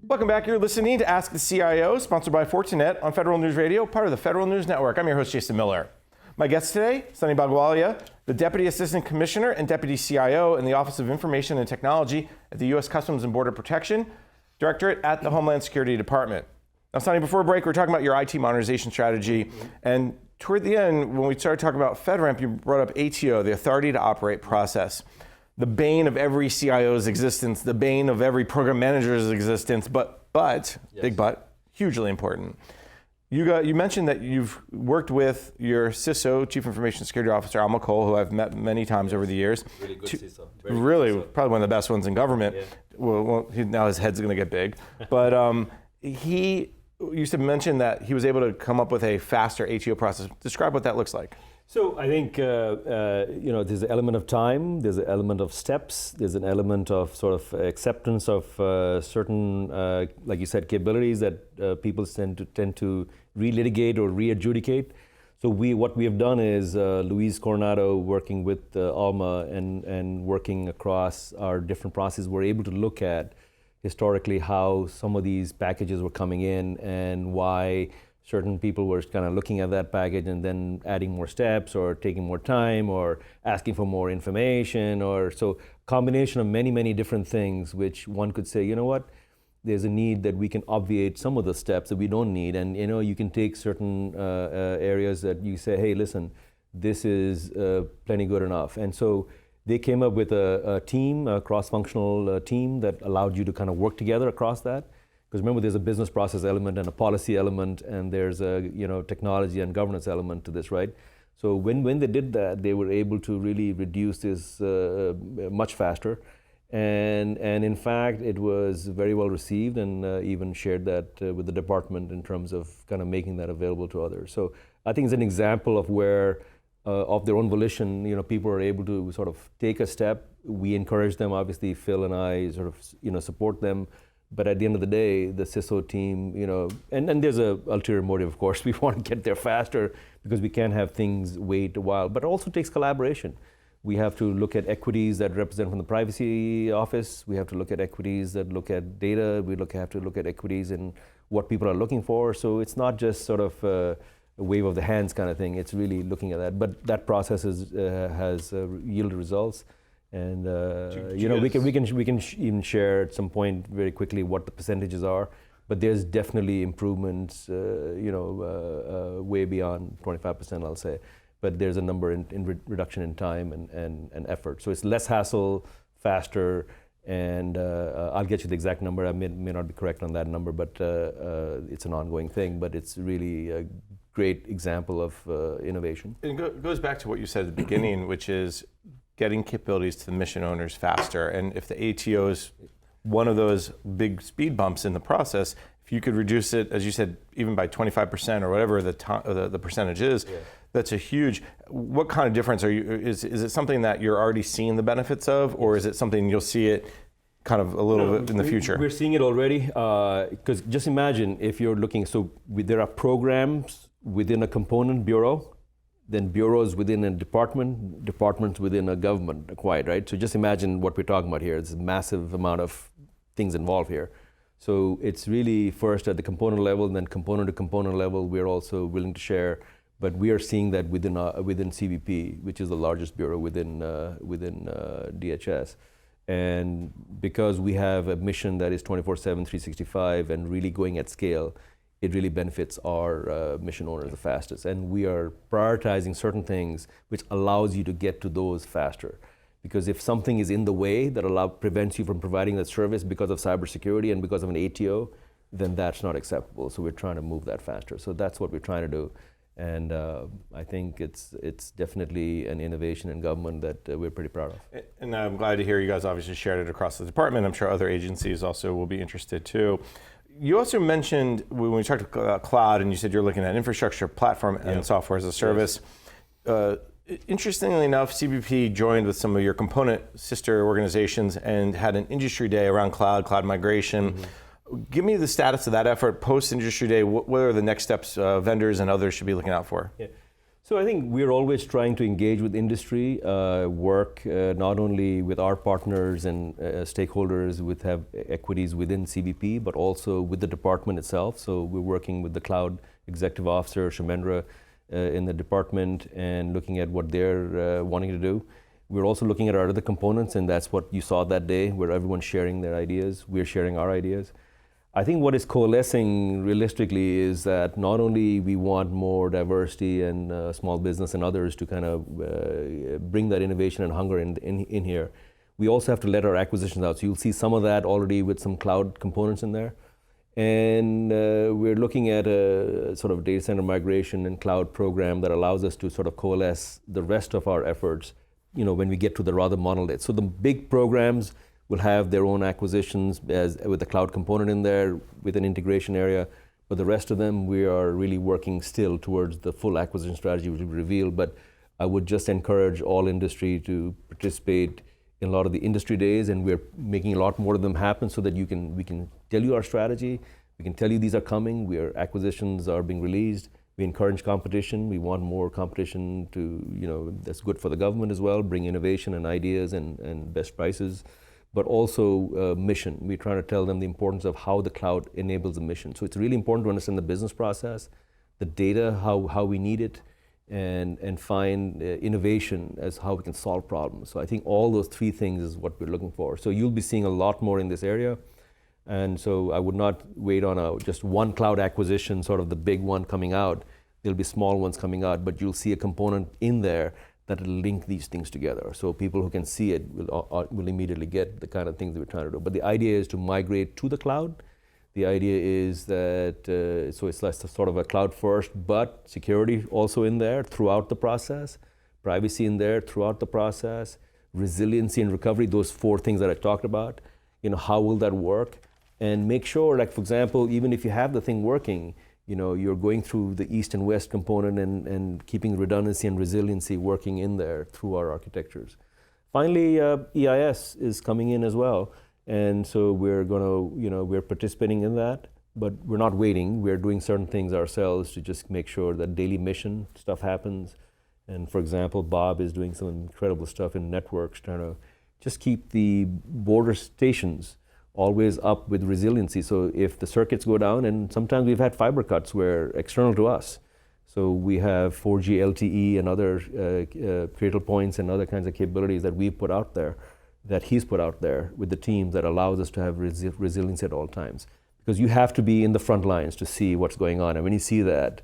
Welcome back. You're listening to Ask the CIO, sponsored by Fortinet on Federal News Radio, part of the Federal News Network. I'm your host, Jason Miller. My guest today, Sunny Bagwalia, the Deputy Assistant Commissioner and Deputy CIO in the Office of Information and Technology at the U.S. Customs and Border Protection Directorate at the Homeland Security Department. Now, Sunny, before break, we were talking about your IT modernization strategy, and toward the end, when we started talking about FedRAMP, you brought up ATO, the Authority to Operate process. The bane of every CIO's existence, the bane of every program manager's existence, but yes. Big but, hugely important. You mentioned that you've worked with your CISO, Chief Information Security Officer, Al McCall, who I've met many times over the years. Really good CISO. Really, probably one of the best ones in government. Yeah. Well, now his head's going to get big. But he used to mention that he was able to come up with a faster ATO process. Describe what that looks like. So I think there's an element of time, there's an element of steps, there's an element of sort of acceptance of certain, like you said, capabilities that people tend to relitigate or re-adjudicate. So what we have done is Luis Coronado working with Alma and working across our different processes, we're able to look at historically how some of these packages were coming in and why certain people were kind of looking at that package and then adding more steps or taking more time or asking for more information, or so combination of many, many different things, which one could say, you know what, there's a need that we can obviate some of the steps that we don't need. And you can take certain areas that you say, hey, listen, this is plenty good enough. And so they came up with a team, a cross-functional team that allowed you to kind of work together across that. Because remember, there's a business process element and a policy element, and there's a technology and governance element to this, right? So when they did that, they were able to really reduce this much faster, and in fact, it was very well received, and even shared that with the department in terms of kind of making that available to others. So I think it's an example of where, of their own volition, people are able to sort of take a step. We encourage them, obviously. Phil and I sort of support them. But at the end of the day, the CISO team, and there's a ulterior motive, of course. We want to get there faster because we can't have things wait a while. But it also takes collaboration. We have to look at equities that represent from the privacy office. We have to look at equities that look at data. We have to look at equities in what people are looking for. So it's not just sort of a wave of the hands kind of thing. It's really looking at that. But that process has yielded results. And we can even share at some point very quickly what the percentages are, but there's definitely improvements, way beyond 25%, I'll say. But there's a number in reduction in time and effort. So it's less hassle, faster, and I'll get you the exact number. I may not be correct on that number, but it's an ongoing thing. But it's really a great example of innovation. It goes back to what you said at the beginning, which is getting capabilities to the mission owners faster. And if the ATO is one of those big speed bumps in the process, if you could reduce it, as you said, even by 25% or whatever the percentage is, yeah. That's a huge. What kind of difference is it something that you're already seeing the benefits of, or is it something you'll see it kind of a little bit in the future? We're seeing it already, because just imagine if you're looking, there are programs within a component bureau, then bureaus within a department, departments within a government acquired, right? So just imagine what we're talking about here. It's a massive amount of things involved here. So it's really first at the component level, and then component to component level, we're also willing to share. But we are seeing that within CBP, which is the largest bureau within DHS. And because we have a mission that is 24/7, 365, and really going at scale, it really benefits our mission owners the fastest. And we are prioritizing certain things which allows you to get to those faster. Because if something is in the way that prevents you from providing that service because of cybersecurity and because of an ATO, then that's not acceptable. So we're trying to move that faster. So that's what we're trying to do. And I think it's definitely an innovation in government that we're pretty proud of. And I'm glad to hear you guys obviously shared it across the department. I'm sure other agencies also will be interested too. You also mentioned, when we talked about cloud, and you said you're looking at infrastructure, platform, and software as a service. Yes. Interestingly enough, CBP joined with some of your component sister organizations and had an industry day around cloud migration. Mm-hmm. Give me the status of that effort post-industry day. What are the next steps vendors and others should be looking out for? Yeah. So I think we're always trying to engage with industry, work not only with our partners and stakeholders with have equities within CBP, but also with the department itself. So we're working with the Cloud Executive Officer, Shamendra, in the department and looking at what they're wanting to do. We're also looking at our other components, and that's what you saw that day, where everyone's sharing their ideas. We're sharing our ideas. I think what is coalescing realistically is that not only we want more diversity and small business and others to kind of bring that innovation and hunger in here, we also have to let our acquisitions out. So you'll see some of that already with some cloud components in there. And we're looking at a sort of data center migration and cloud program that allows us to sort of coalesce the rest of our efforts, you know, when we get to the rather monolith. So the big programs will have their own acquisitions with the cloud component in there with an integration area. But the rest of them, we are really working still towards the full acquisition strategy, which we reveal. But I would just encourage all industry to participate in a lot of the industry days, and we're making a lot more of them happen so that we can tell you our strategy, we can tell you these are coming, acquisitions are being released. We encourage competition. We want more competition to, you know, that's good for the government as well, bring innovation and ideas and best prices. But also mission. We're trying to tell them the importance of how the cloud enables the mission. So it's really important to understand the business process, the data, how we need it, and find innovation as how we can solve problems. So I think all those three things is what we're looking for. So you'll be seeing a lot more in this area. And so I would not wait on just one cloud acquisition, sort of the big one coming out. There'll be small ones coming out, but you'll see a component in there that will link these things together. So people who can see it will immediately get the kind of things that we're trying to do. But the idea is to migrate to the cloud. The idea is that, so it's like sort of a cloud first, but security also in there throughout the process, privacy in there throughout the process, resiliency and recovery, those four things that I talked about. You know, how will that work? And make sure, like for example, even if you have the thing working, you know, you're going through the east and west component and keeping redundancy and resiliency working in there through our architectures. Finally, EIS is coming in as well. And so we're we're participating in that, but we're not waiting. We're doing certain things ourselves to just make sure that daily mission stuff happens. And for example, Bob is doing some incredible stuff in networks, trying to just keep the border stations always up with resiliency. So if the circuits go down, and sometimes we've had fiber cuts where external to us. So we have 4G LTE and other cradle points and other kinds of capabilities that we've put out there, that he's put out there with the team that allows us to have resiliency at all times. Because you have to be in the front lines to see what's going on. And when you see that,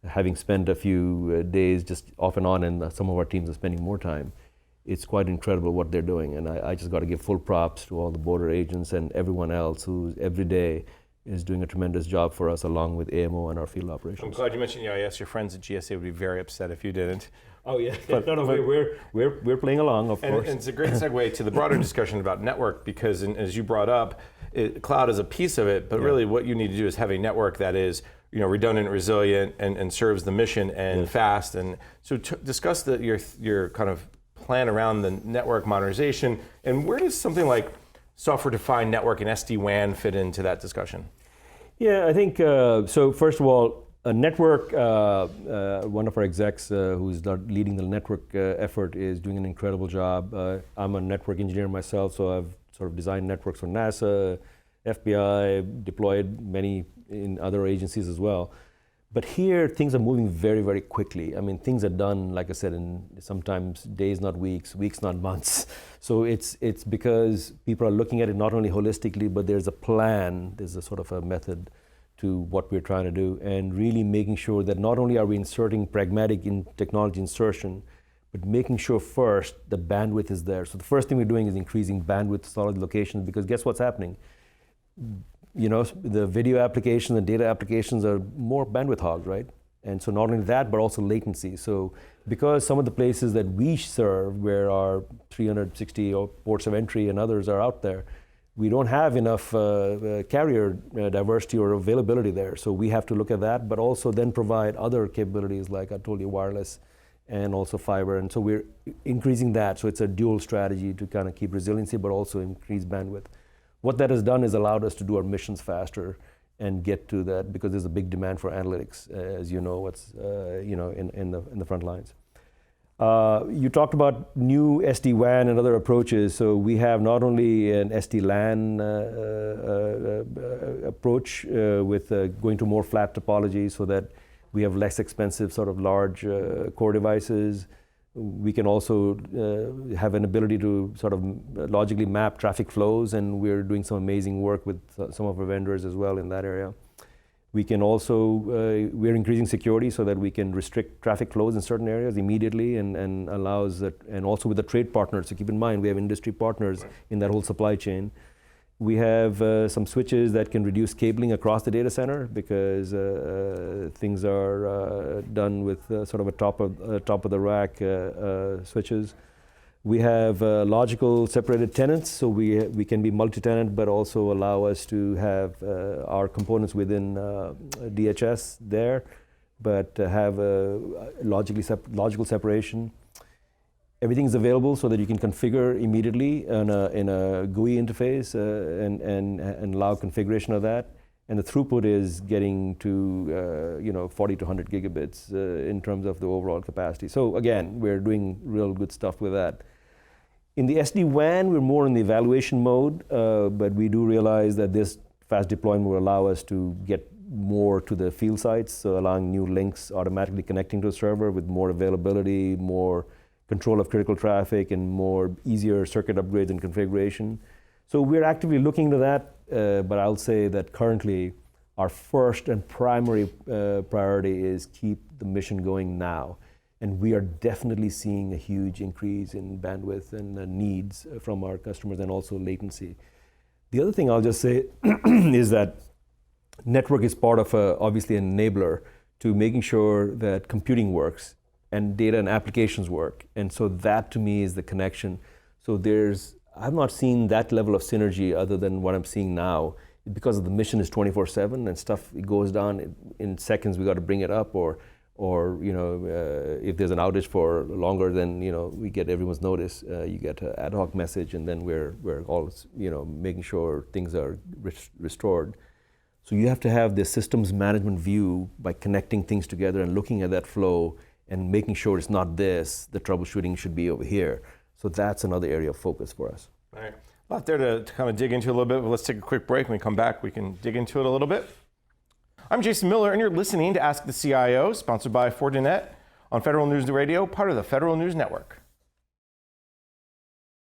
having spent a few days just off and on, and some of our teams are spending more time, it's quite incredible what they're doing. And I just got to give full props to all the border agents and everyone else who every day is doing a tremendous job for us, along with AMO and our field operations. I'm glad you mentioned EIS. Your friends at GSA would be very upset if you didn't. Oh yeah, but we're playing along, of course. And it's a great segue to the broader discussion about network, because as you brought up, cloud is a piece of it, but really what you need to do is have a network that is, you know, redundant, resilient, and serves the mission and fast. And so discuss your kind of plan around the network modernization, and where does something like software-defined network and SD-WAN fit into that discussion? Yeah, I think, so first of all, a network, one of our execs who's leading the network effort is doing an incredible job. I'm a network engineer myself, so I've sort of designed networks for NASA, FBI, deployed many in other agencies as well. But here, things are moving very, very quickly. I mean, things are done, like I said, in sometimes days, not weeks, weeks, not months. So it's because people are looking at it not only holistically, but there's a plan, there's a sort of a method to what we're trying to do, and really making sure that not only are we inserting pragmatic in technology insertion, but making sure first the bandwidth is there. So the first thing we're doing is increasing bandwidth to solid locations, because guess what's happening? You know, the video applications and data applications are more bandwidth hogged, right? And so not only that, but also latency. So because some of the places that we serve, where our 360 ports of entry and others are out there, we don't have enough carrier diversity or availability there. So we have to look at that, but also then provide other capabilities, like I told you, wireless and also fiber. And so we're increasing that. So it's a dual strategy to kind of keep resiliency, but also increase bandwidth. What that has done is allowed us to do our missions faster and get to that, because there's a big demand for analytics, as you know, what's in the front lines. You talked about new SD-WAN and other approaches. So we have not only an SD-LAN approach with going to more flat topology so that we have less expensive sort of large core devices. We can also have an ability to sort of logically map traffic flows, and we're doing some amazing work with some of our vendors as well in that area. We can also, we're increasing security so that we can restrict traffic flows in certain areas immediately, and allows that, and also with the trade partners. So keep in mind, we have industry partners in that whole supply chain. We have some switches that can reduce cabling across the data center, because things are done with sort of a top of the rack switches. We have logical separated tenants, so we can be multi-tenant, but also allow us to have our components within DHS there, but have a logical separation. Everything is available so that you can configure immediately in a GUI interface and allow configuration of that. And the throughput is getting to 40 to 100 gigabits in terms of the overall capacity. So again, we're doing real good stuff with that. In the SD-WAN, we're more in the evaluation mode, but we do realize that this fast deployment will allow us to get more to the field sites, so allowing new links automatically connecting to a server with more availability, more control of critical traffic, and more easier circuit upgrades and configuration. So we're actively looking to that, but I'll say that currently our first and primary priority is keep the mission going now. And we are definitely seeing a huge increase in bandwidth and needs from our customers, and also latency. The other thing I'll just say is that network is part of obviously an enabler to making sure that computing works and data and applications work. And so that to me is the connection. So I've not seen that level of synergy other than what I'm seeing now, because of the mission is 24/7 and stuff, it goes down in seconds. We got to bring it up, or if there's an outage for longer than we get everyone's notice, you get an ad hoc message, and then we're all making sure things are restored. So you have to have this systems management view by connecting things together and looking at that flow and making sure it's not this, the troubleshooting should be over here. So that's another area of focus for us. All right. A lot there to kind of dig into a little bit, but let's take a quick break. When we come back, we can dig into it a little bit. I'm Jason Miller, and you're listening to Ask the CIO, sponsored by Fortinet on Federal News Radio, part of the Federal News Network.